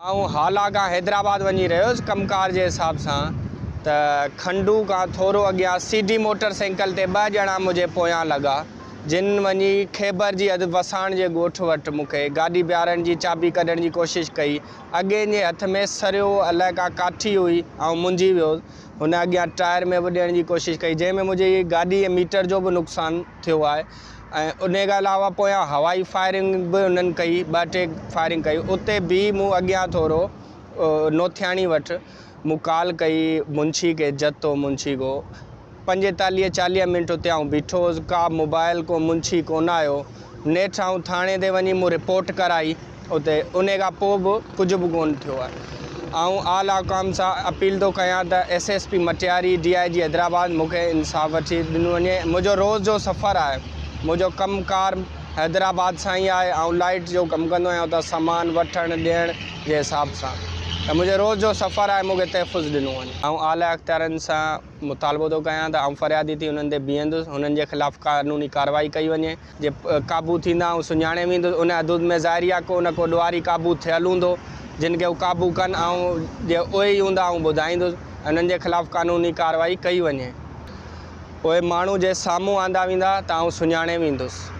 आऊं हाला का हैदराबाद वञी रहियोसि कमकार जे हिसाब सां त खंडू का थोरो अॻियां सीडी मोटरसाइकिल ते 2 ॼणा मुंहिंजे पोयां लॻा जिन वञी ख़ैबर जी वसाण जे ॻोठ वटि मूंखे गाॾी ॿियारण जी चाबी कढण जी कोशिशि कई। अॻे जे हथ में सरियो अलाए का काठी हुई ऐं मुंझी वियो। हुन अॻियां टायर में बि ॾियण जी कोशिशि कई जंहिंमें मुंहिंजी गाॾी जे मीटर जो बि नुक़सानु थियो आहे। ऐं उन खां अलावा पोयां हवाई फायरिंग बि उन्हनि कई 2-3 फायरिंग कई। उते बि मूं अॻियां थोरो नोथियाणी वटि मूं कॉल कई मुंशी के जतो मुंशी को 45-40 मिंट उते आऊं बीठो हुउसि। का मोबाइल को मुंशी कोन आयो। नेठि आऊं थाणे ते वञी मूं रिपोर्ट कराई उते। उन खां पोइ बि कुझु बि कोन थियो आहे। आऊं आला काम सां अपील थो कयां त SSP मटियारी DIG हैदराबाद मूंखे इंसाफ़ वठी ॾिनो वञे। मुंहिंजो रोज़ जो सफ़र आहे। मुंहिंजो कमुकार हैदराबाद सां ई आहे। ऐं लाइट जो कमु कंदो आहियां उतां सामान वठण ॾियण जे हिसाब सां। त मुंहिंजो रोज़ जो सफ़र आहे मूंखे तहफ़ुज़ ॾिनो वञे। ऐं आला अख़्तियारनि सां मुतालबो थो कयां त आऊं फ़रियादी थी हुननि ते बीहंदुसि। हुननि जे ख़िलाफ़ु क़ानूनी कार्रवाई कई वञे। जे क़ाबू थींदा ऐं सुञाणे वेंदुसि। उन हदूद में ज़ाहिरिया को न को ॾुआरी क़ाबू थियल हूंदो जिन खे हू क़ाबू कनि ऐं जे उहे ई हूंदा आऊं ॿुधाईंदुसि। हुननि जे ख़िलाफ़ु क़ानूनी कार्रवाई कई वञे। उहे माण्हू जे साम्हूं आंदा वेंदा त आऊं सुञाणे वेंदुसि।